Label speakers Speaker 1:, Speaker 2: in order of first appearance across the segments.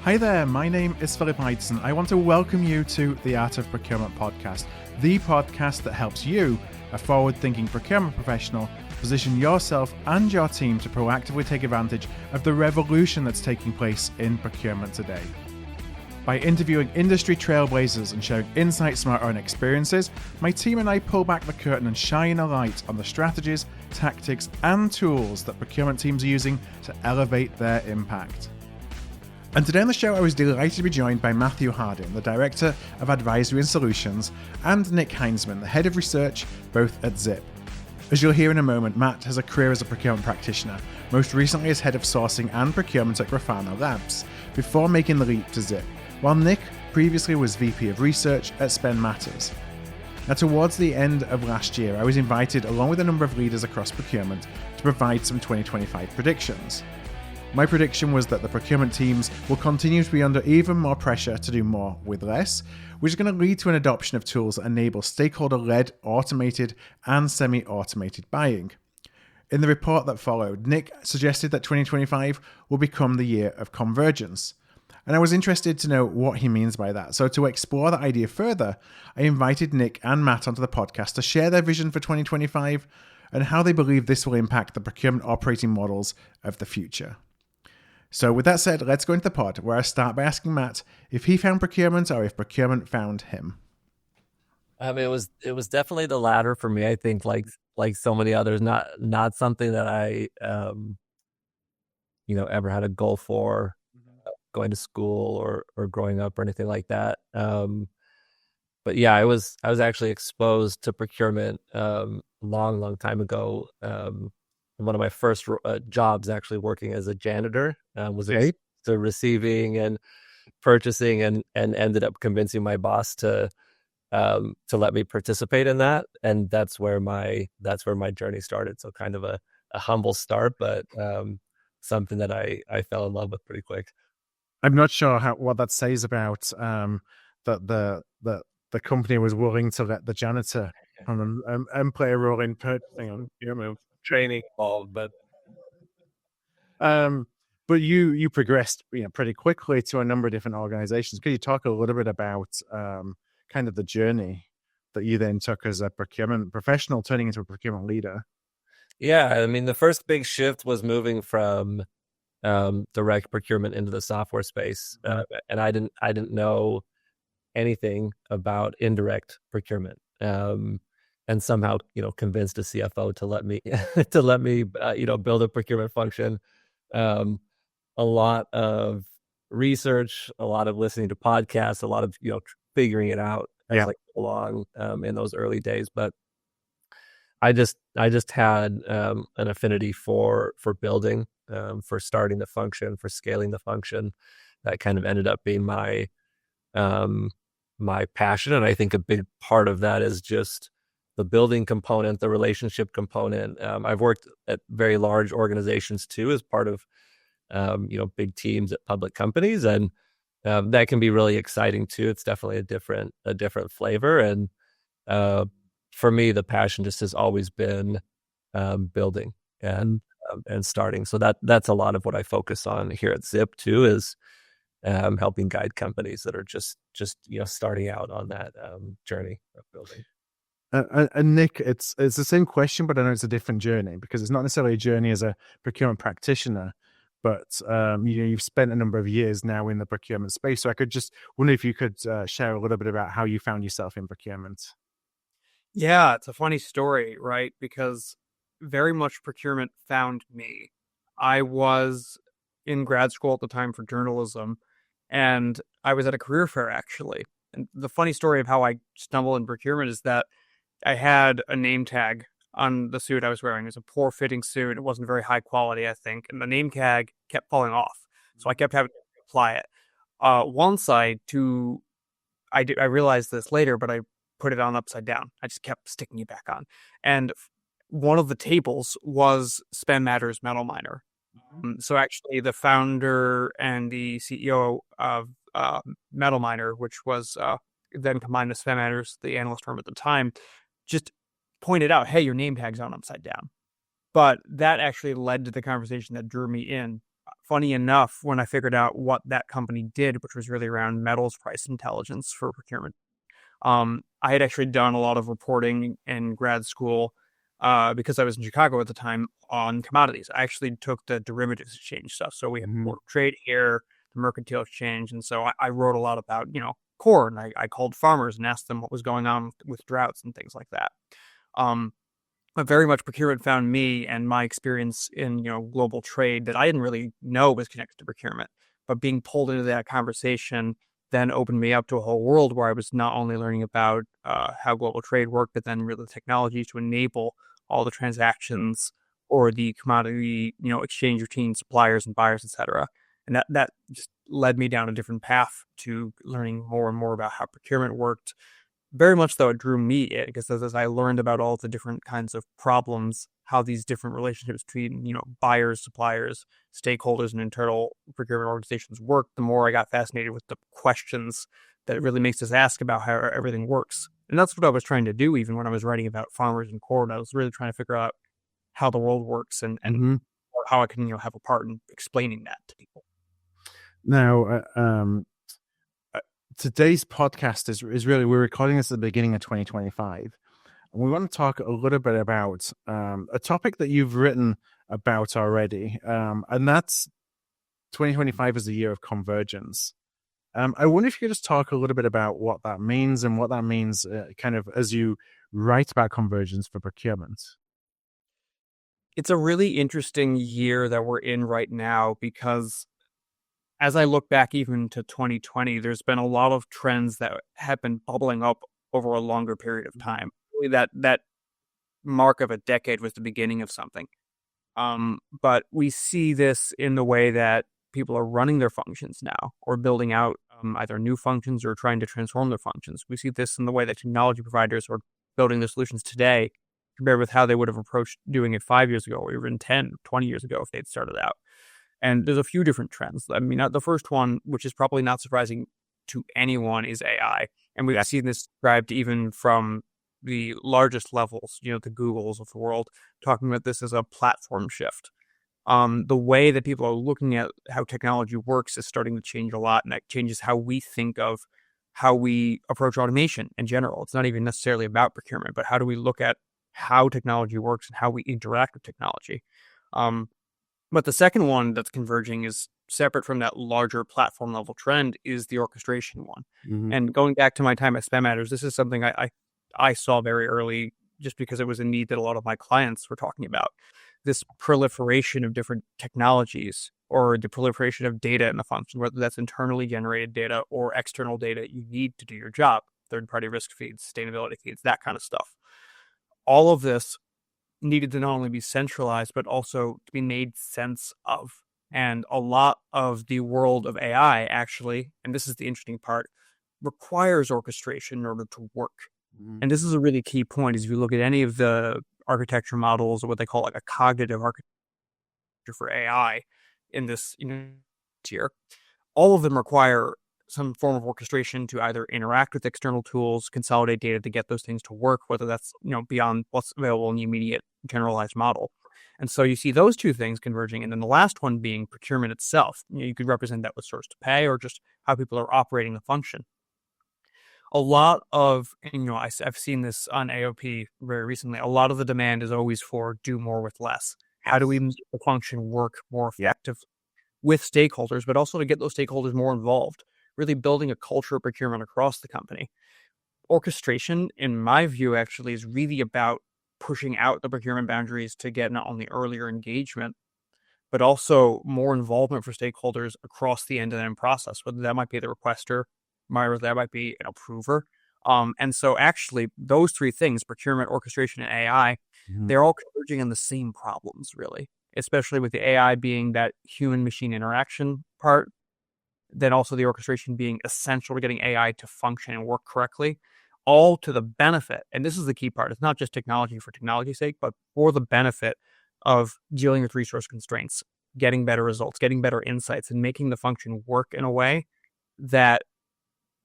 Speaker 1: Hi there, my name is Philip Ideson. I want to welcome you to the Art of Procurement podcast, the podcast that helps you, a forward-thinking procurement professional, position yourself and your team to proactively take advantage of the revolution that's taking place in procurement today. By interviewing industry trailblazers and sharing insights from our own experiences, my team and I pull back the curtain and shine a light on the strategies, tactics, and tools that procurement teams are using to elevate their impact. And today on the show, I was delighted to be joined by Matthew Hardin, the Director of Advisory and Solutions, and Nick Heinzmann, the Head of Research, both at Zip. As you'll hear in a moment, Matt has a career as a procurement practitioner, most recently as Head of Sourcing and Procurement at Grafana Labs, before making the leap to Zip, while Nick previously was VP of Research at Spend Matters. Now, towards the end of last year, I was invited, along with a number of leaders across procurement, to provide some 2025 predictions. My prediction was that the procurement teams will continue to be under even more pressure to do more with less, which is going to lead to an adoption of tools that enable stakeholder-led, automated, and semi-automated buying. In the report that followed, Nick suggested that 2025 will become the year of convergence. And I was interested to know what he means by that. So to explore that idea further, I invited Nick and Matt onto the podcast to share their vision for 2025 and how they believe this will impact the procurement operating models of the future. So with that said, let's go into the pod, where I start by asking Matt if he found procurement or if procurement found him.
Speaker 2: It was definitely the latter for me. I think like so many others, not something that I ever had a goal for going to school or growing up or anything like that. But yeah, I was actually exposed to procurement long time ago. One of my first jobs, actually working as a janitor, was to receiving and purchasing, and ended up convincing my boss to let me participate in that, and that's where my journey started. So kind of a humble start, but something that I fell in love with pretty quick.
Speaker 1: I'm not sure what that says about that the company was willing to let the janitor come and play a role in purchasing on
Speaker 2: training involved,
Speaker 1: but you progressed pretty quickly to a number of different organizations. Could you talk a little bit about kind of the journey that you then took as a procurement professional turning into a procurement leader?
Speaker 2: Yeah, I mean, the first big shift was moving from direct procurement into the software space, and I didn't know anything about indirect procurement. And somehow, convinced a CFO to let me build a procurement function. A lot of research, a lot of listening to podcasts, a lot of figuring it out as I go along in those early days. But I just had an affinity for building, for starting the function, for scaling the function. That kind of ended up being my passion, and I think a big part of that is just the building component, the relationship component. I've worked at very large organizations too, as part of big teams at public companies, and that can be really exciting too. It's definitely a different flavor, and for me, the passion just has always been building and starting. So that's a lot of what I focus on here at Zip too, is helping guide companies that are just starting out on that journey of building.
Speaker 1: And Nick, it's the same question, but I know it's a different journey, because it's not necessarily a journey as a procurement practitioner, but you've spent a number of years now in the procurement space. So I could just wonder if you could share a little bit about how you found yourself in procurement.
Speaker 3: Yeah, it's a funny story, right? Because very much procurement found me. I was in grad school at the time for journalism, and I was at a career fair, actually. And the funny story of how I stumbled in procurement is that I had a name tag on the suit I was wearing. It was a poor fitting suit. It wasn't very high quality, I think. And the name tag kept falling off. So I kept having to apply it. Once I realized this later, but I put it on upside down. I just kept sticking it back on. And one of the tables was Spend Matters Metal Miner. So actually the founder and the CEO of Metal Miner, which was then combined with Spend Matters, the analyst firm at the time, just pointed out, hey, your name tag's on upside down. But that actually led to the conversation that drew me in funny enough, when I figured out what that company did, which was really around metals price intelligence for procurement, I had actually done a lot of reporting in grad school because I was in Chicago at the time on commodities. I actually took the derivatives exchange stuff. So we have Board of Trade here, the Mercantile Exchange. And so I wrote a lot about, corn. I called farmers and asked them what was going on with droughts and things like that. But very much procurement found me and my experience in, global trade that I didn't really know was connected to procurement. But being pulled into that conversation then opened me up to a whole world where I was not only learning about how global trade worked, but then really the technologies to enable all the transactions or the commodity, exchange between suppliers and buyers, et cetera. And that just led me down a different path to learning more and more about how procurement worked. Very much though, it drew me in because as I learned about all the different kinds of problems, how these different relationships between, buyers, suppliers, stakeholders, and internal procurement organizations work, the more I got fascinated with the questions that it really makes us ask about how everything works. And that's what I was trying to do even when I was writing about farmers and corn. I was really trying to figure out how the world works and how I can, have a part in explaining that to people.
Speaker 1: Now, today's podcast is really, we're recording this at the beginning of 2025. And we want to talk a little bit about a topic that you've written about already. And that's 2025 is the year of convergence. I wonder if you could just talk a little bit about what that means and what that means kind of as you write about convergence for procurement.
Speaker 3: It's a really interesting year that we're in right now because as I look back even to 2020, there's been a lot of trends that have been bubbling up over a longer period of time. Really that mark of a decade was the beginning of something. But we see this in the way that people are running their functions now or building out either new functions or trying to transform their functions. We see this in the way that technology providers are building their solutions today compared with how they would have approached doing it 5 years ago or even 10, 20 years ago if they'd started out. And there's a few different trends. I mean, the first one, which is probably not surprising to anyone, is AI. And we've seen this described even from the largest levels, the Googles of the world, talking about this as a platform shift. The way that people are looking at how technology works is starting to change a lot, and that changes how we think of how we approach automation in general. It's not even necessarily about procurement, but how do we look at how technology works and how we interact with technology. But the second one that's converging is separate from that larger platform level trend is the orchestration one. And going back to my time at Spam Matters, this is something I saw very early just because it was a need that a lot of my clients were talking about. This proliferation of different technologies or the proliferation of data in the function, whether that's internally generated data or external data you need to do your job, third-party risk feeds, sustainability feeds, that kind of stuff. All of this needed to not only be centralized, but also to be made sense of. And a lot of the world of AI actually, and this is the interesting part, requires orchestration in order to work. And this is a really key point is if you look at any of the architecture models or what they call like a cognitive architecture for AI in this tier, all of them require some form of orchestration to either interact with external tools, consolidate data to get those things to work, whether that's beyond what's available in the immediate generalized model. And so you see those two things converging, and then the last one being procurement itself. You could represent that with source to pay or just how people are operating the function. A lot of, I've seen this on AOP very recently, a lot of the demand is always for do more with less. How do we make the function work more effectively with stakeholders, but also to get those stakeholders more involved, really building a culture of procurement across the company. Orchestration, in my view, actually is really about pushing out the procurement boundaries to get not only earlier engagement, but also more involvement for stakeholders across the end-to-end process, whether that might be the requester, or that might be an approver. And so actually those three things, procurement, orchestration, and AI, they're all converging on the same problems, really, especially with the AI being that human-machine interaction part, then also the orchestration being essential to getting AI to function and work correctly, all to the benefit. And this is the key part. It's not just technology for technology's sake, but for the benefit of dealing with resource constraints, getting better results, getting better insights, and making the function work in a way that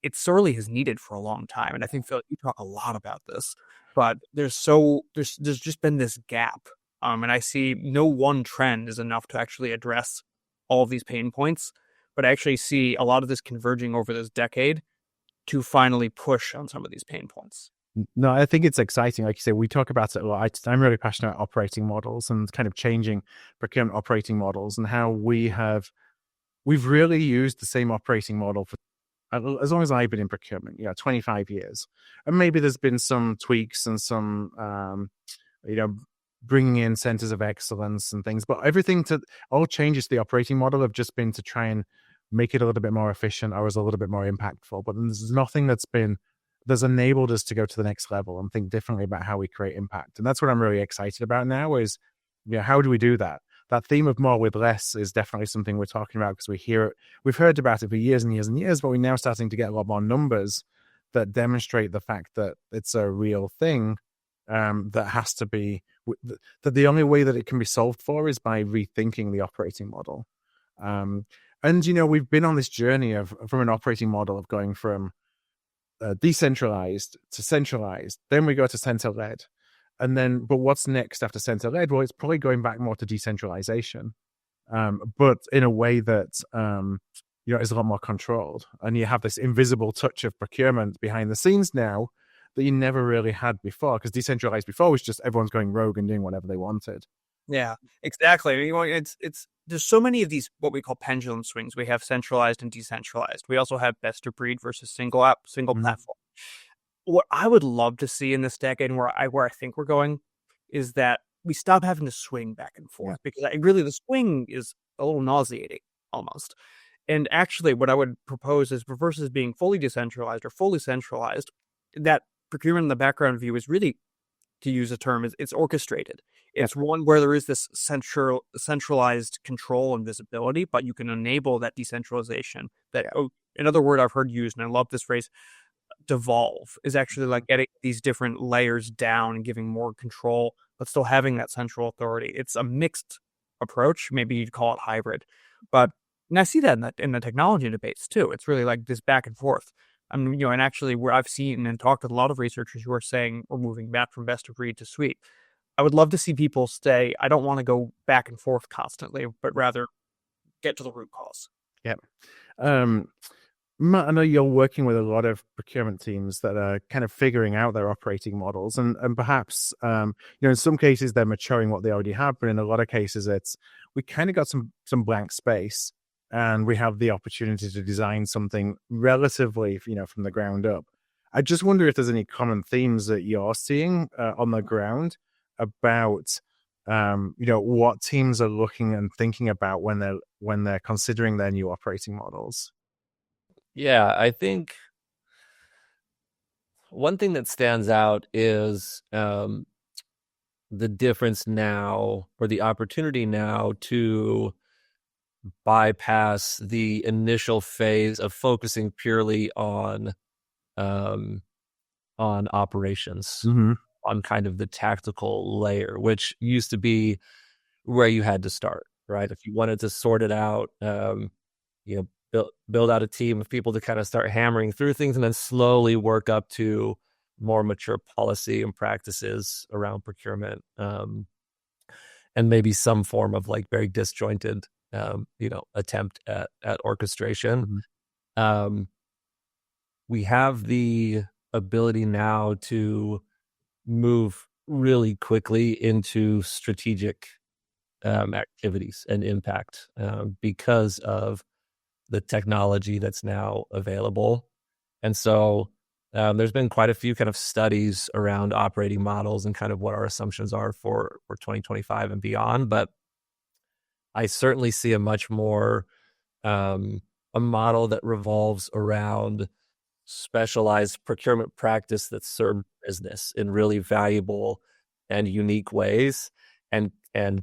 Speaker 3: it sorely has needed for a long time. And I think, Phil, you talk a lot about this, but there's just been this gap. And I see no one trend is enough to actually address all of these pain points, but I actually see a lot of this converging over this decade to finally push on some of these pain points.
Speaker 1: No, I think it's exciting. Like you say, we talk about it a lot. I'm really passionate about operating models and kind of changing procurement operating models, and how we've really used the same operating model for as long as I've been in procurement, 25 years. And maybe there's been some tweaks and some, bringing in centers of excellence and things, but all changes to the operating model have just been to try and make it a little bit more efficient or as a little bit more impactful. But there's nothing that's enabled us to go to the next level and think differently about how we create impact. And that's what I'm really excited about now is, how do we do that? That theme of more with less is definitely something we're talking about, because we've heard about it for years and years and years, but we're now starting to get a lot more numbers that demonstrate the fact that it's a real thing, that has to be, that the only way that it can be solved for is by rethinking the operating model. And, we've been on this journey from an operating model of going from decentralized to centralized. Then we go to center-led. But what's next after center-led? Well, it's probably going back more to decentralization, but in a way that, is a lot more controlled. And you have this invisible touch of procurement behind the scenes now that you never really had before, because decentralized before was just everyone's going rogue and doing whatever they wanted.
Speaker 3: Yeah, exactly. There's so many of these what we call pendulum swings. We have centralized and decentralized. We also have best of breed versus single platform. What I would love to see in this decade, and where I think we're going, is that we stop having to swing back and forth, because really the swing is a little nauseating almost. And actually, what I would propose is, versus being fully decentralized or fully centralized, that procurement in the background view is really, to use a term, it's orchestrated. It's one where there is this centralized control and visibility, but you can enable that decentralization. Another word I've heard used, and I love this phrase, devolve, is actually like getting these different layers down and giving more control, but still having that central authority. It's a mixed approach. Maybe you'd call it hybrid, and I see that in the technology debates too. It's really like this back and forth. And actually, where I've seen and talked with a lot of researchers who are saying we're moving back from best of breed to suite. I would love to see people say, I don't want to go back and forth constantly, but rather get to the root cause.
Speaker 1: Yep. Matt, I know you're working with a lot of procurement teams that are kind of figuring out their operating models, and perhaps, in some cases they're maturing what they already have, but in a lot of cases we kind of got some blank space, and we have the opportunity to design something relatively, from the ground up. I just wonder if there's any common themes that you're seeing on the ground about, what teams are looking and thinking about when they're considering their new operating models.
Speaker 2: Yeah, I think one thing that stands out is the difference now, or the opportunity now, to bypass the initial phase of focusing purely on operations, on kind of the tactical layer, which used to be where you had to start, right? If you wanted to sort it out, build out a team of people to kind of start hammering through things, and then slowly work up to more mature policy and practices around procurement, and maybe some form of like very disjointed, attempt at orchestration. We have the ability now to move really quickly into strategic activities and impact because of the technology that's now available. And so there's been quite a few kind of studies around operating models and kind of what our assumptions are for 2025 and beyond. But I certainly see a much more a model that revolves around specialized procurement practice that serves business in really valuable and unique ways, and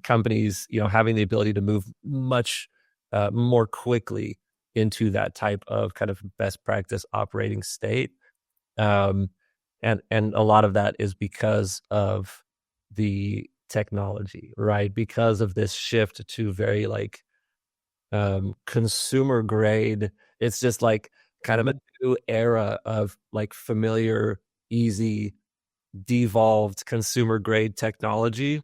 Speaker 2: companies, having the ability to move much more quickly into that type of kind of best practice operating state. And a lot of that is because of the technology, right? Because of this shift to very like consumer grade. It's just like kind of a new era of like familiar, easy, devolved consumer grade technology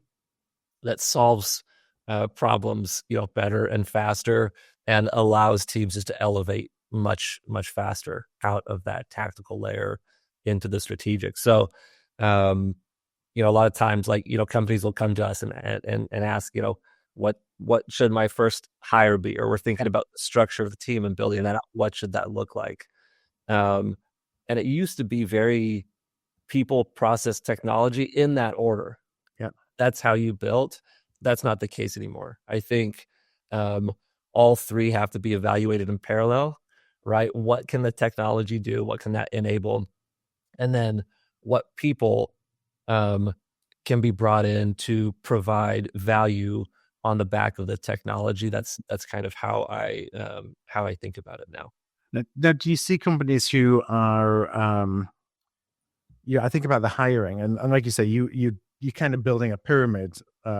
Speaker 2: that solves problems, better and faster, and allows teams just to elevate much, much faster out of that tactical layer into the strategic. So, a lot of times, companies will come to us and ask, what should my first hire be? Or we're thinking about the structure of the team and building that out. What should that look like? And it used to be very people, process, technology in that order.
Speaker 1: Yeah.
Speaker 2: That's how you built. That's not the case anymore. I think all three have to be evaluated in parallel, right? What can the technology do? What can that enable? And then what people can be brought in to provide value on the back of the technology. That's kind of how I think about it now.
Speaker 1: Now, do you see companies who are, I think about the hiring, and like you say, you kind of building a pyramid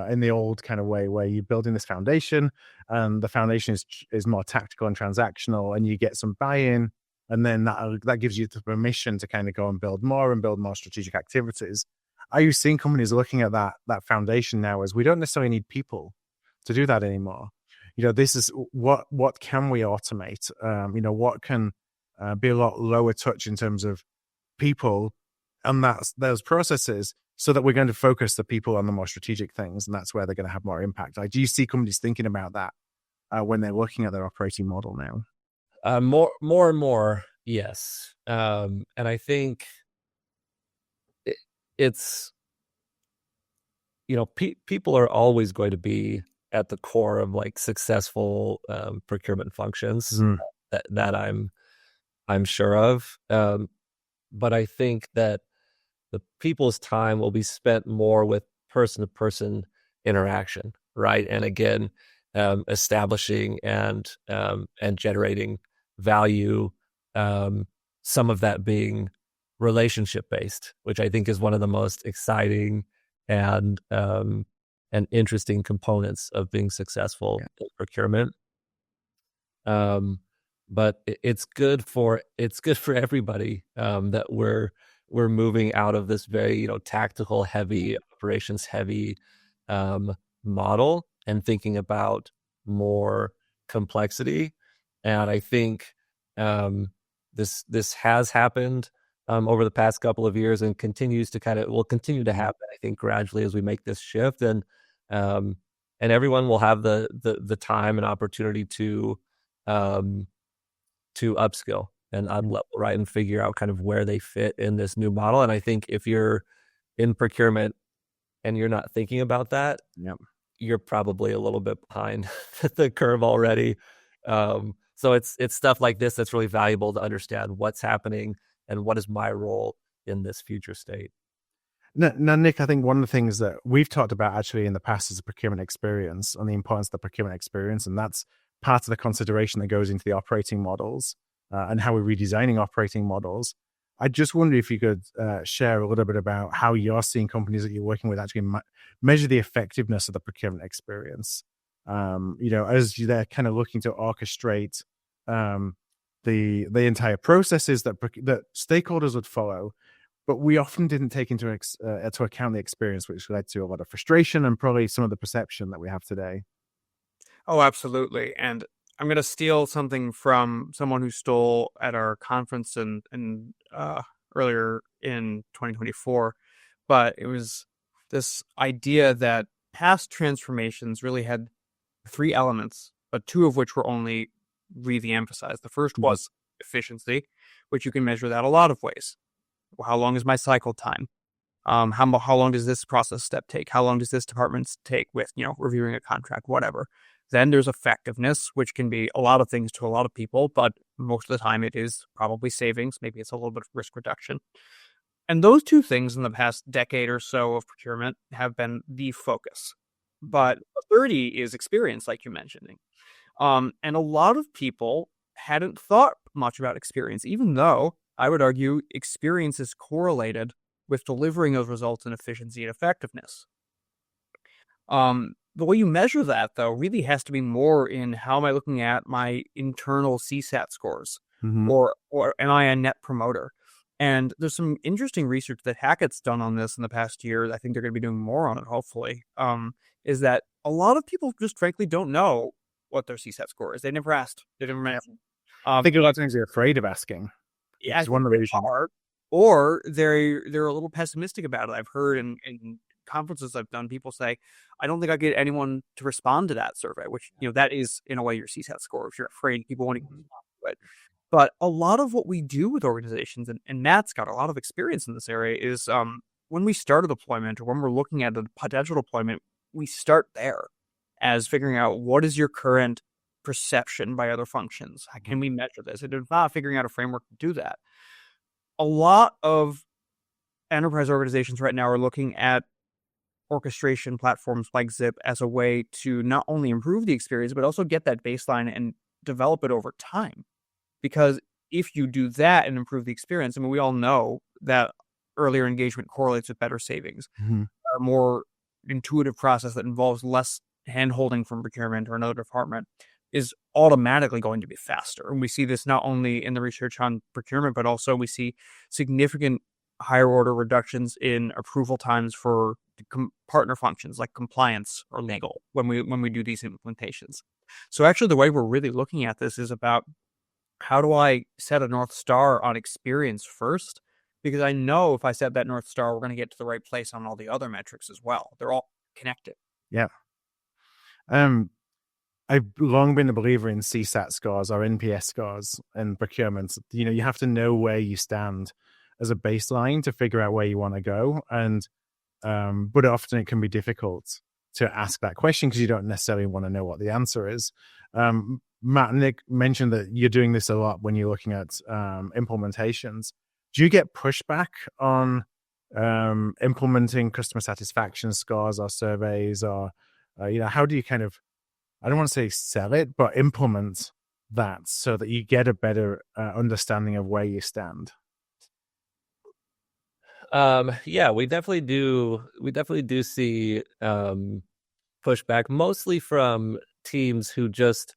Speaker 1: in the old kind of way, where you're building this foundation, and the foundation is more tactical and transactional, and you get some buy-in, and then that gives you the permission to kind of go and build more strategic activities. Are you seeing companies looking at that foundation now as we don't necessarily need people to do that anymore? This is what can we automate? What can be a lot lower touch in terms of people and those processes, so that we're going to focus the people on the more strategic things, and that's where they're going to have more impact. Do you see companies thinking about that when they're looking at their operating model now?
Speaker 2: More and more, yes. And I think it's people are always going to be at the core of successful procurement functions that I'm sure of. But I think that the people's time will be spent more with person-to-person interaction, right? And again, establishing and generating value. Some of that being relationship-based, which I think is one of the most exciting and interesting components of being successful in procurement. But it's good for everybody that we're moving out of this very tactical heavy, operations heavy model and thinking about more complexity. And I think this has happened over the past couple of years and will continue to happen, I think, gradually as we make this shift. And everyone will have the time and opportunity to upskill and unlevel, right, and figure out kind of where they fit in this new model. And I think if you're in procurement and you're not thinking about that, you're probably a little bit behind the curve already. So it's stuff like this that's really valuable to understand what's happening and what is my role in this future state.
Speaker 1: Now, Nick, I think one of the things that we've talked about actually in the past is the procurement experience and the importance of the procurement experience. And that's part of the consideration that goes into the operating models and how we're redesigning operating models. I just wonder if you could share a little bit about how you're seeing companies that you're working with actually measure the effectiveness of the procurement experience. As they're kind of looking to orchestrate the entire processes that stakeholders would follow, but we often didn't take into account the experience, which led to a lot of frustration and probably some of the perception that we have today.
Speaker 3: Oh, absolutely. And I'm going to steal something from someone who stole at our conference in earlier in 2024. But it was this idea that past transformations really had three elements, but two of which were only really emphasized. The first was efficiency, which you can measure that a lot of ways. How long is my cycle time? How long does this process step take? How long does this department take with reviewing a contract, whatever. Then there's effectiveness, which can be a lot of things to a lot of people, but most of the time it is probably savings. Maybe it's a little bit of risk reduction. And those two things in the past decade or so of procurement have been the focus. But 30 is experience, like you're mentioning. And a lot of people hadn't thought much about experience, even though I would argue experience is correlated with delivering those results in efficiency and effectiveness. The way you measure that, though, really has to be more in how am I looking at my internal CSAT scores, or am I a net promoter? And there's some interesting research that Hackett's done on this in the past year. I think they're going to be doing more on it, hopefully, is that a lot of people just frankly don't know what their CSAT score is. They never asked. They never asked.
Speaker 1: I think a lot of times they're afraid of asking.
Speaker 3: Yeah,
Speaker 1: It's one of the reasons.
Speaker 3: Or they're a little pessimistic about it. I've heard in conferences I've done, people say, I don't think I get anyone to respond to that survey, which, that is in a way your CSAT score if you're afraid people won't even respond to it. But a lot of what we do with organizations, and Matt's got a lot of experience in this area, is when we start a deployment or when we're looking at a potential deployment, we start there as figuring out what is your current perception by other functions. How can we measure this? And if not, figuring out a framework to do that. A lot of enterprise organizations right now are looking at orchestration platforms like Zip as a way to not only improve the experience, but also get that baseline and develop it over time. Because if you do that and improve the experience, I mean, we all know that earlier engagement correlates with better savings. A more intuitive process that involves less hand-holding from procurement or another department is automatically going to be faster. And we see this not only in the research on procurement, but also we see significant higher order reductions in approval times for partner functions like compliance or legal when we do these implementations. So actually the way we're really looking at this is about how do I set a North Star on experience first? Because I know if I set that North Star, we're going to get to the right place on all the other metrics as well. They're all connected.
Speaker 1: Yeah. I've long been a believer in CSAT scores or NPS scores in procurement. You have to know where you stand as a baseline to figure out where you want to go. And but often it can be difficult to ask that question because you don't necessarily want to know what the answer is. Matt and Nick mentioned that you're doing this a lot when you're looking at implementations. Do you get pushback on implementing customer satisfaction scores or surveys, or how do you kind of, I don't want to say sell it, but implement that so that you get a better understanding of where you stand?
Speaker 2: Yeah, we definitely do. We definitely do see pushback, mostly from teams who just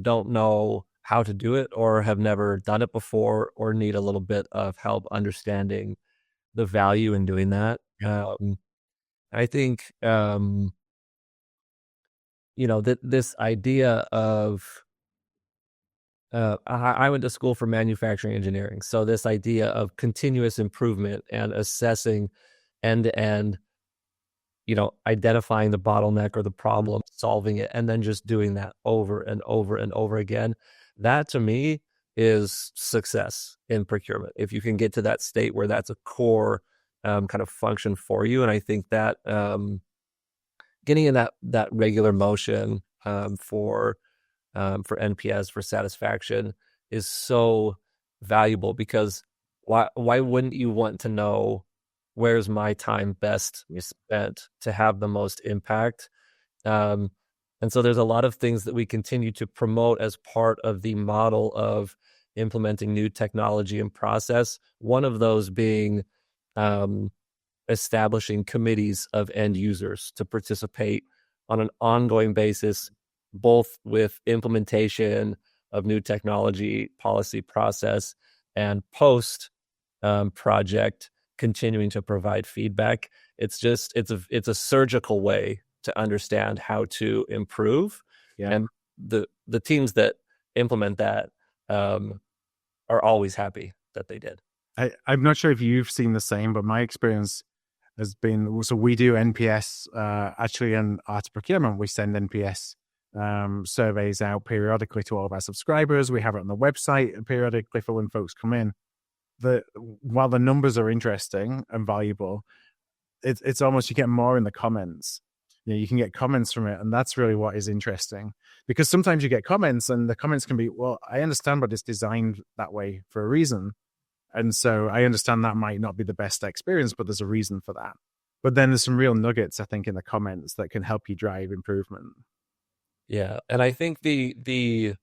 Speaker 2: don't know how to do it or have never done it before or need a little bit of help understanding the value in doing that. I think that this idea of I went to school for manufacturing engineering, so this idea of continuous improvement and assessing end to end, identifying the bottleneck or the problem, solving it, and then just doing that over and over and over again. That to me is success in procurement. If you can get to that state where that's a core kind of function for you. And I think that getting in that regular motion for NPS, for satisfaction, is so valuable, because why wouldn't you want to know where's my time best spent to have the most impact? And so there's a lot of things that we continue to promote as part of the model of implementing new technology and process. One of those being establishing committees of end users to participate on an ongoing basis, both with implementation of new technology, policy, process, and post project, continuing to provide feedback. It's a surgical way to understand how to improve.
Speaker 1: Yeah.
Speaker 2: And the teams that implement that are always happy that they did.
Speaker 1: I'm not sure if you've seen the same, but my experience has been, so we do NPS actually in Art of Procurement. We send NPS surveys out periodically to all of our subscribers. We have it on the website periodically for when folks come in. While the numbers are interesting and valuable, it's almost, you get more in the comments. You can get comments from it, and that's really what is interesting, because sometimes you get comments and the comments can be, well, I understand, but it's designed that way for a reason. And so I understand that might not be the best experience, but there's a reason for that. But then there's some real nuggets, I think, in the comments that can help you drive improvement.
Speaker 2: Yeah. And I think the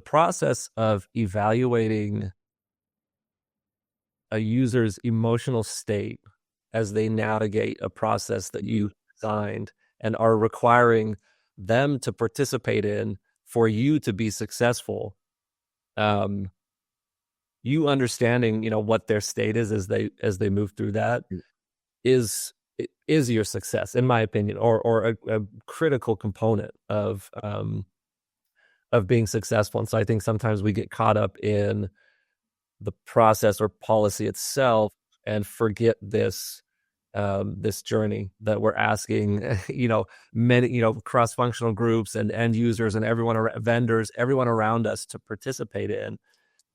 Speaker 2: process of evaluating a user's emotional state as they navigate a process that you designed and are requiring them to participate in for you to be successful, you understanding, what their state is as they move through that is is your success, in my opinion, or a critical component of being successful. And so I think sometimes we get caught up in the process or policy itself and forget this journey that we're asking, many, cross-functional groups and end users and vendors, everyone around us to participate in.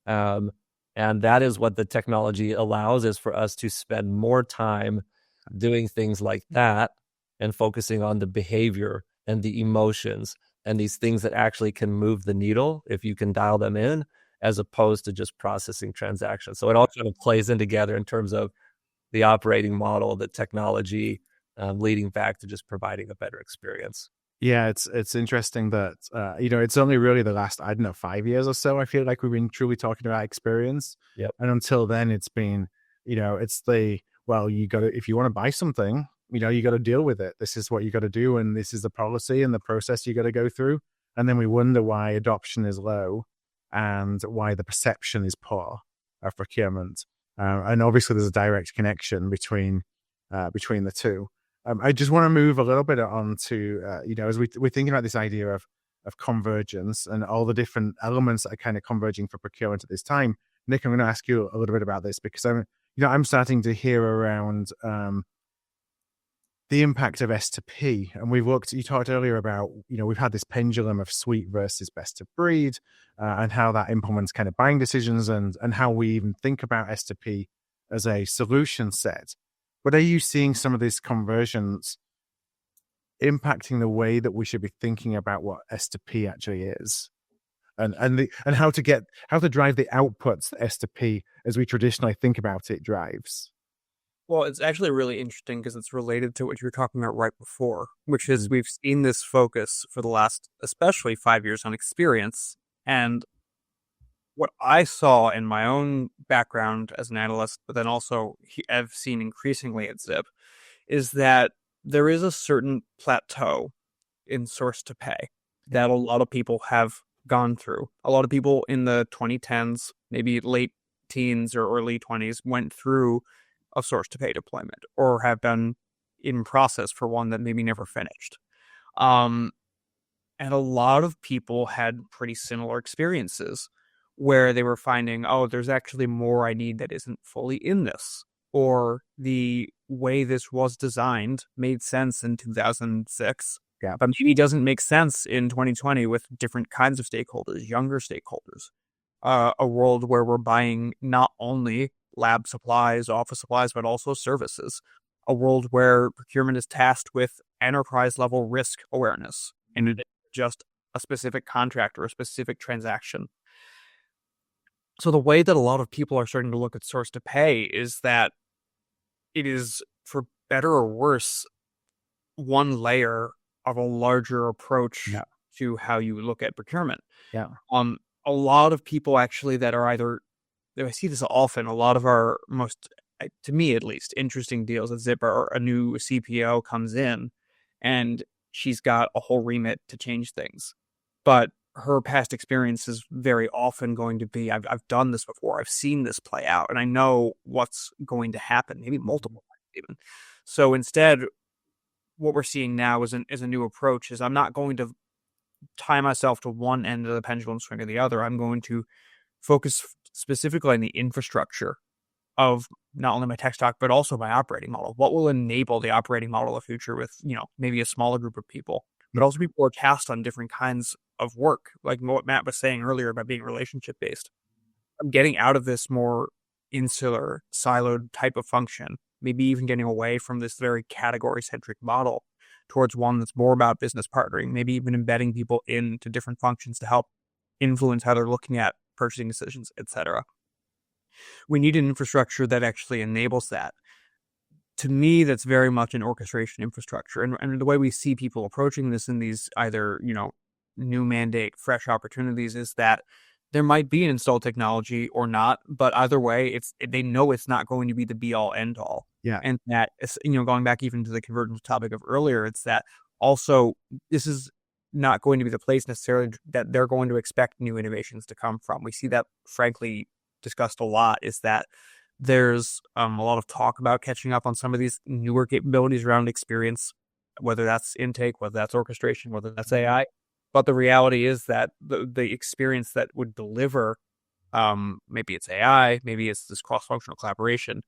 Speaker 2: And that is what the technology allows, is for us to spend more time doing things like that and focusing on the behavior and the emotions and these things that actually can move the needle if you can dial them in, as opposed to just processing transactions. So it all kind of plays in together in terms of the operating model, the technology, leading back to just providing a better experience.
Speaker 1: Yeah, it's interesting that it's only really the last, I don't know, 5 years or so, I feel like we've been truly talking about experience.
Speaker 2: Yep.
Speaker 1: And until then, it's been, it's you got to, if you want to buy something, you got to deal with it. This is what you got to do, and this is the policy and the process you got to go through. And then we wonder why adoption is low and why the perception is poor of procurement. And obviously, there's a direct connection between the two. I just want to move a little bit on to, as we're thinking about this idea of convergence and all the different elements that are kind of converging for procurement at this time. Nick, I'm going to ask you a little bit about this, because I'm starting to hear around the impact of S2P. And you talked earlier about, we've had this pendulum of suite versus best of breed, and how that implements kind of buying decisions and how we even think about S2P as a solution set. But are you seeing some of these conversions impacting the way that we should be thinking about what S2P actually is, and how to drive the outputs that S2P, as we traditionally think about it, drives?
Speaker 3: Well, it's actually really interesting because it's related to what you were talking about right before, which is we've seen this focus for the last, especially 5 years, on experience. And what I saw in my own background as an analyst, but then also I've seen increasingly at Zip, is that there is a certain plateau in source to pay that a lot of people have gone through. A lot of people in the 2010s, maybe late teens or early 20s, went through a source to pay deployment, or have been in process for one that maybe never finished. And a lot of people had pretty similar experiences where they were finding, there's actually more I need that isn't fully in this, or the way this was designed made sense in 2006, but maybe doesn't make sense in 2020 with different kinds of stakeholders, younger stakeholders. A world where we're buying not only lab supplies, office supplies, but also services. A world where procurement is tasked with enterprise level risk awareness, and it isn't just a specific contract or a specific transaction. So the way that a lot of people are starting to look at source to pay is that it is, for better or worse, one layer of a larger approach to how you look at procurement.
Speaker 1: Yeah.
Speaker 3: A lot of people actually that are either, I see this often, a lot of our most, to me at least, interesting deals at Zip are a new CPO comes in and she's got a whole remit to change things. But her past experience is very often going to be, I've done this before, I've seen this play out, and I know what's going to happen, maybe multiple times even. So instead, what we're seeing now is a new approach, is I'm not going to tie myself to one end of the pendulum swing or the other. I'm going to focus specifically on the infrastructure of not only my tech stack, but also my operating model. What will enable the operating model of the future with, maybe a smaller group of people, but also people who are tasked on different kinds of work, like what Matt was saying earlier about being relationship based. I'm getting out of this more insular, siloed type of function, maybe even getting away from this very category centric model towards one that's more about business partnering, maybe even embedding people into different functions to help influence how they're looking at purchasing decisions, etc. We need an infrastructure that actually enables that. To me, that's very much an orchestration infrastructure. And the way we see people approaching this in these either, new mandate, fresh opportunities, is that there might be an installed technology or not, but either way, they know it's not going to be the be all end all.
Speaker 1: Yeah.
Speaker 3: And that, going back even to the convergence topic of earlier, it's that also this is not going to be the place necessarily that they're going to expect new innovations to come from. We see that, frankly, discussed a lot, is that There's a lot of talk about catching up on some of these newer capabilities around experience, whether that's intake, whether that's orchestration, whether that's AI. But the reality is that the experience that would deliver, maybe it's AI, maybe it's this cross-functional collaboration,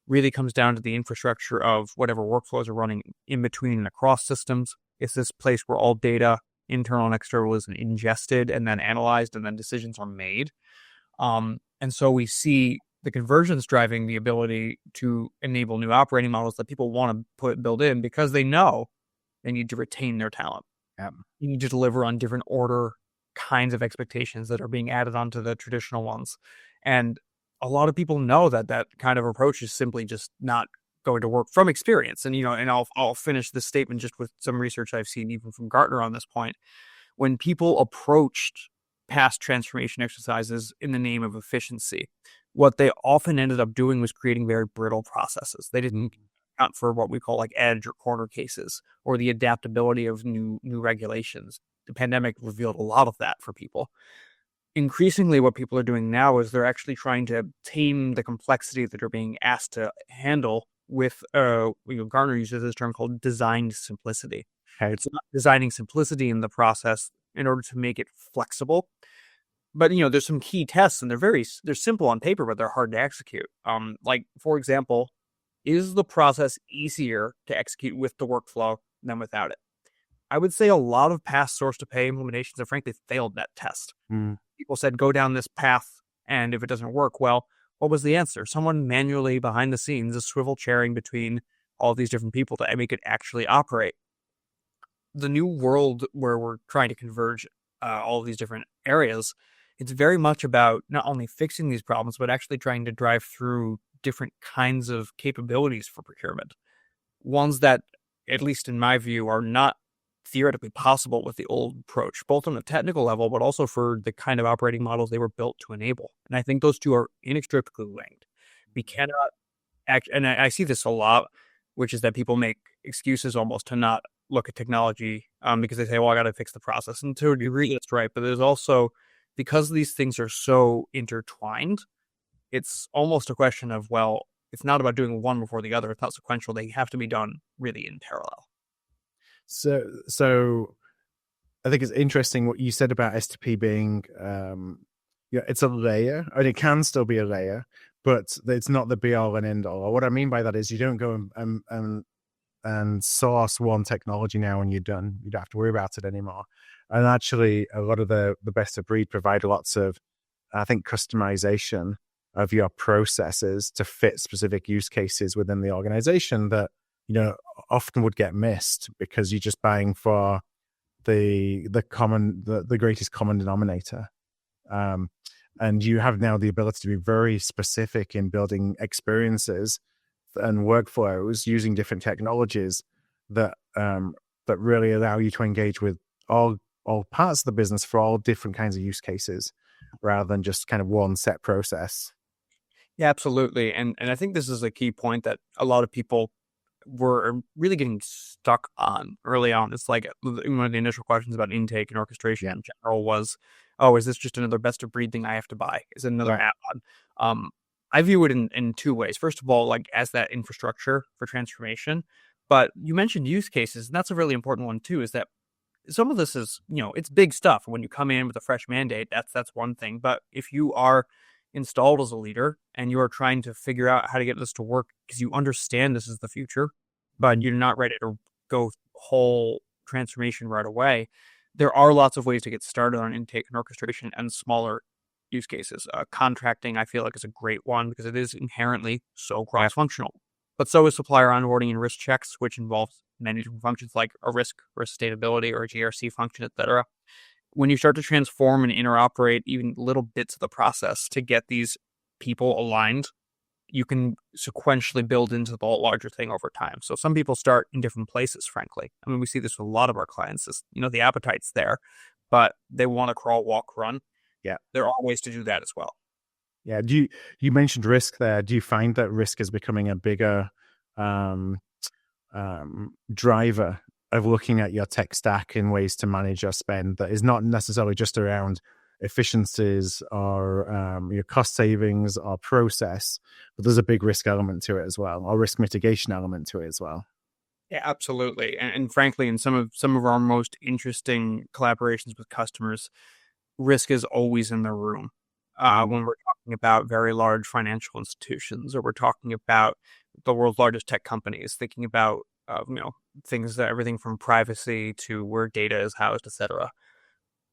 Speaker 3: really comes down to the infrastructure of whatever workflows are running in between and across systems. It's this place where all data, internal and external, is ingested and then analyzed, and then decisions are made. And so we see the convergence driving the ability to enable new operating models that people want to build in, because they know they need to retain their talent.
Speaker 1: Yep.
Speaker 3: You need to deliver on different order kinds of expectations that are being added onto the traditional ones. And a lot of people know that that kind of approach is simply just not going to work from experience. And, and I'll finish this statement just with some research I've seen even from Gartner on this point. When people approached past transformation exercises in the name of efficiency, what they often ended up doing was creating very brittle processes. They didn't account for what we call like edge or corner cases, or the adaptability of new regulations. The pandemic revealed a lot of that for people. Increasingly, what people are doing now is they're actually trying to tame the complexity that they're being asked to handle with, Gartner uses this term called designed simplicity.
Speaker 1: Okay.
Speaker 3: It's not designing simplicity in the process in order to make it flexible. But, there's some key tests, and they're simple on paper, but they're hard to execute. Like, for example, is the process easier to execute with the workflow than without it? I would say a lot of past source-to-pay implementations have frankly failed that test. People said, go down this path, and if it doesn't work, well, what was the answer? Someone manually behind the scenes is swivel chairing between all these different people to make it actually operate. The new world where we're trying to converge all of these different areas, it's very much about not only fixing these problems, but actually trying to drive through different kinds of capabilities for procurement. Ones that, at least in my view, are not theoretically possible with the old approach, both on a technical level, but also for the kind of operating models they were built to enable. And I think those two are inextricably linked. We cannot act, and I see this a lot, which is that people make excuses almost to not look at technology because they say, well, I got to fix the process. And to a degree, that's right. But there's also, because these things are so intertwined, it's almost a question of, well, it's not about doing one before the other. It's not sequential. They have to be done really in parallel.
Speaker 1: So I think it's interesting what you said about S2P being, it's a layer, and it can still be a layer, but it's not the be all and end all. What I mean by that is you don't go and source one technology now and you're done. You don't have to worry about it anymore. And actually, a lot of the best of breed provide lots of, I think, customization of your processes to fit specific use cases within the organization that, often would get missed because you're just buying for the greatest common denominator. And you have now the ability to be very specific in building experiences and workflows using different technologies that really allow you to engage with all parts of the business for all different kinds of use cases, rather than just kind of one set process.
Speaker 3: Yeah, absolutely. And I think this is a key point that a lot of people were really getting stuck on early on. It's like one of the initial questions about intake and orchestration in general was, oh, is this just another best of breed thing I have to buy? Is it another add-on? I view it in two ways. First of all, like as that infrastructure for transformation. But you mentioned use cases, and that's a really important one too, is that some of this is, it's big stuff. When you come in with a fresh mandate, that's one thing. But if you are installed as a leader and you are trying to figure out how to get this to work because you understand this is the future, but you're not ready to go whole transformation right away, there are lots of ways to get started on intake and orchestration and smaller use cases. Contracting, I feel like, is a great one because it is inherently so cross-functional. But so is supplier onboarding and risk checks, which involves many different functions like a risk or sustainability or a GRC function, etc. When you start to transform and interoperate even little bits of the process to get these people aligned, you can sequentially build into the larger thing over time. So some people start in different places, frankly. I mean, we see this with a lot of our clients. The appetite's there, but they want to crawl, walk, run.
Speaker 1: Yeah.
Speaker 3: There are ways to do that as well.
Speaker 1: Yeah. You mentioned risk there. Do you find that risk is becoming a bigger driver of looking at your tech stack in ways to manage your spend that is not necessarily just around efficiencies or your cost savings or process, but there's a big risk element to it as well, or risk mitigation element to it as well.
Speaker 3: Yeah, absolutely. And frankly, in some of our most interesting collaborations with customers, risk is always in the room. When we're talking about very large financial institutions, or we're talking about the world's largest tech companies, thinking about things that everything from privacy to where data is housed, etc.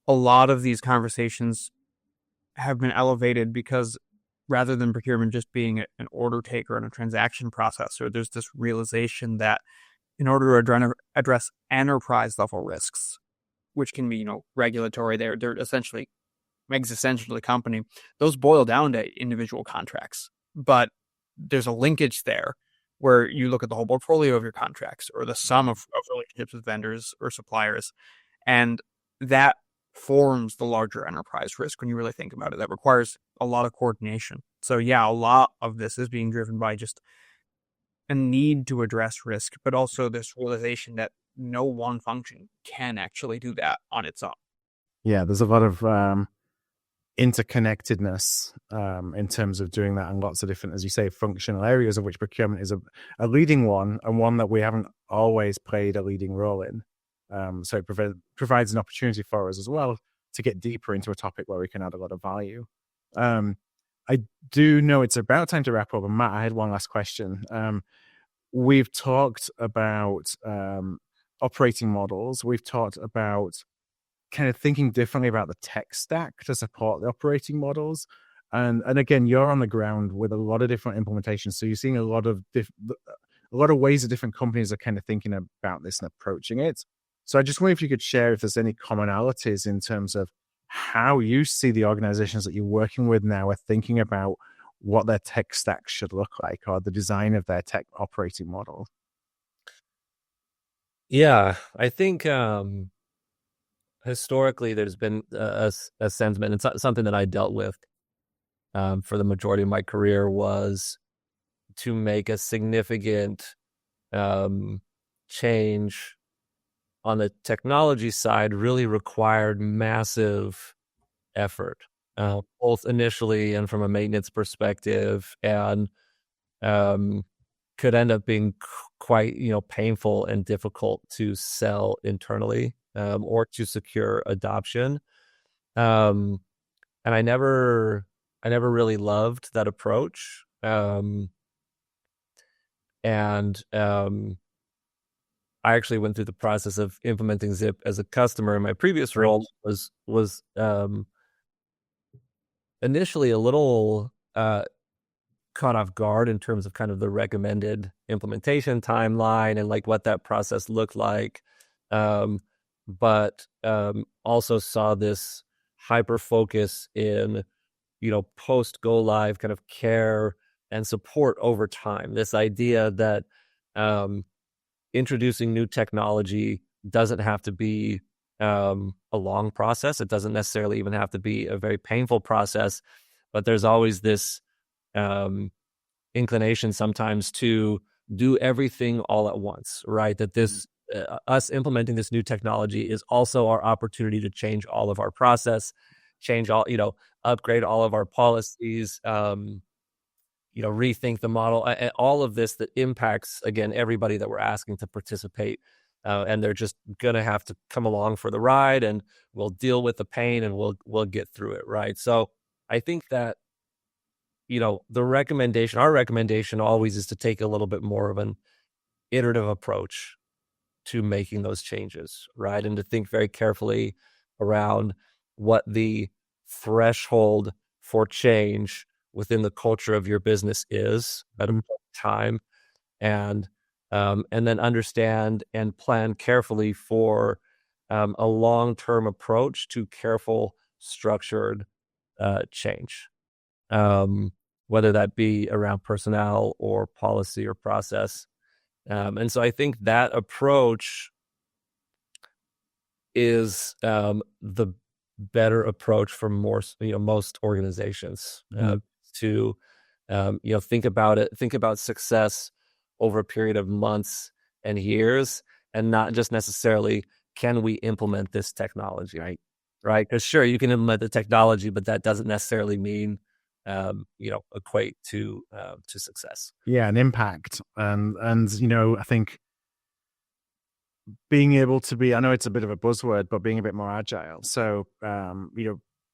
Speaker 3: A lot of these conversations have been elevated because rather than procurement just being an order taker and a transaction processor, there's this realization that in order to address enterprise level risks, which can be, regulatory, they're essentially existential to the company, those boil down to individual contracts. But there's a linkage there where you look at the whole portfolio of your contracts or the sum of relationships with vendors or suppliers, and that forms the larger enterprise risk when you really think about it. That requires a lot of coordination. So yeah, a lot of this is being driven by just a need to address risk, but also this realization that no one function can actually do that on its own.
Speaker 1: Yeah, there's a lot of interconnectedness in terms of doing that, and lots of different, as you say, functional areas, of which procurement is a leading one, and one that we haven't always played a leading role in. So it provides an opportunity for us as well to get deeper into a topic where we can add a lot of value. I do know it's about time to wrap up, and Matt, I had one last question. We've talked about operating models. We've talked about kind of thinking differently about the tech stack to support the operating models. And again, you're on the ground with a lot of different implementations. So you're seeing a lot of ways that different companies are kind of thinking about this and approaching it. So I just wonder if you could share if there's any commonalities in terms of how you see the organizations that you're working with now are thinking about what their tech stack should look like, or the design of their tech operating model.
Speaker 2: Yeah, I think historically there's been a sentiment, it's something that I dealt with for the majority of my career, was to make a significant change on the technology side really required massive effort, both initially and from a maintenance perspective, and could end up being quite painful and difficult to sell internally or to secure adoption. And I never really loved that approach. I actually went through the process of implementing Zip as a customer in my previous role. Was initially a little caught off guard in terms of kind of the recommended implementation timeline and like what that process looked like. But also saw this hyper focus in, post go live kind of care and support over time. This idea that introducing new technology doesn't have to be a long process. It doesn't necessarily even have to be a very painful process, but there's always this inclination sometimes to do everything all at once, right? That this us implementing this new technology is also our opportunity to change all of our process, upgrade all of our policies, rethink the model, and all of this that impacts, again, everybody that we're asking to participate. And they're just going to have to come along for the ride, and we'll deal with the pain, and we'll get through it, right? So I think that, our recommendation always is to take a little bit more of an iterative approach to making those changes, right? And to think very carefully around what the threshold for change within the culture of your business is at a time, and then understand and plan carefully for a long-term approach to careful, structured change, whether that be around personnel or policy or process. And so I think that approach is the better approach for most organizations to think about success over a period of months and years, and not just necessarily, can we implement this technology, right? right? Because sure, you can implement the technology, but that doesn't necessarily mean, equate to success.
Speaker 1: Yeah, an impact. And I think being able to be, I know it's a bit of a buzzword, but being a bit more agile. So,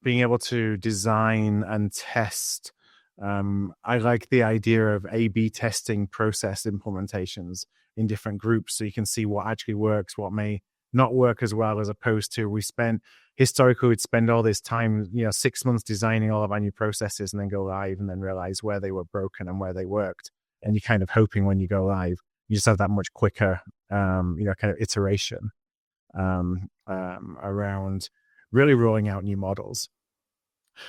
Speaker 1: being able to design and test. I like the idea of A/B testing process implementations in different groups, so you can see what actually works, what may not work as well, as opposed to historically we'd spend all this time, 6 months designing all of our new processes and then go live and then realize where they were broken and where they worked. And you're kind of hoping when you go live, you just have that much quicker, kind of iteration around really rolling out new models.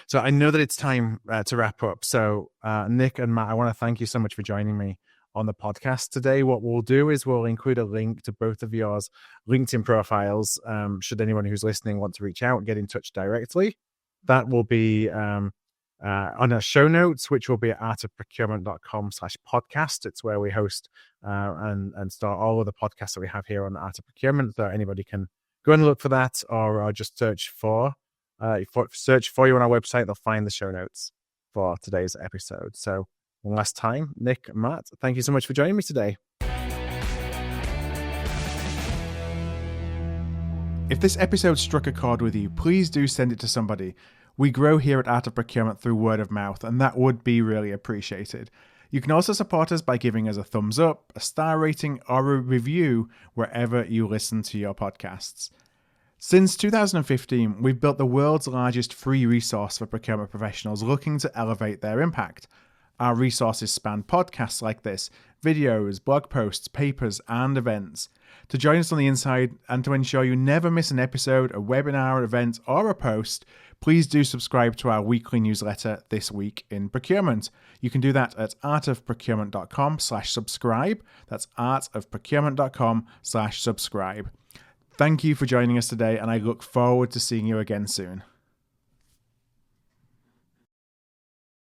Speaker 1: So I know that it's time to wrap up. So Nick and Matt, I want to thank you so much for joining me on the podcast today. What we'll do is we'll include a link to both of yours LinkedIn profiles. Should anyone who's listening want to reach out and get in touch directly, that will be on our show notes, which will be at artofprocurement.com/podcast. It's where we host and start all of the podcasts that we have here on Art of Procurement. So anybody can go and look for that, or just search for you on our website. They'll find the show notes for today's episode. So one last time, Nick, Matt, thank you so much for joining me today. If this episode struck a chord with you, please do send it to somebody. We grow here at Art of Procurement through word of mouth, and that would be really appreciated. You can also support us by giving us a thumbs up, a star rating, or a review wherever you listen to your podcasts. Since 2015, we've built the world's largest free resource for procurement professionals looking to elevate their impact. Our resources span podcasts like this, videos, blog posts, papers, and events. To join us on the inside and to ensure you never miss an episode, a webinar, event, or a post, please do subscribe to our weekly newsletter, This Week in Procurement. You can do that at artofprocurement.com/subscribe. That's artofprocurement.com/subscribe. Thank you for joining us today, and I look forward to seeing you again soon.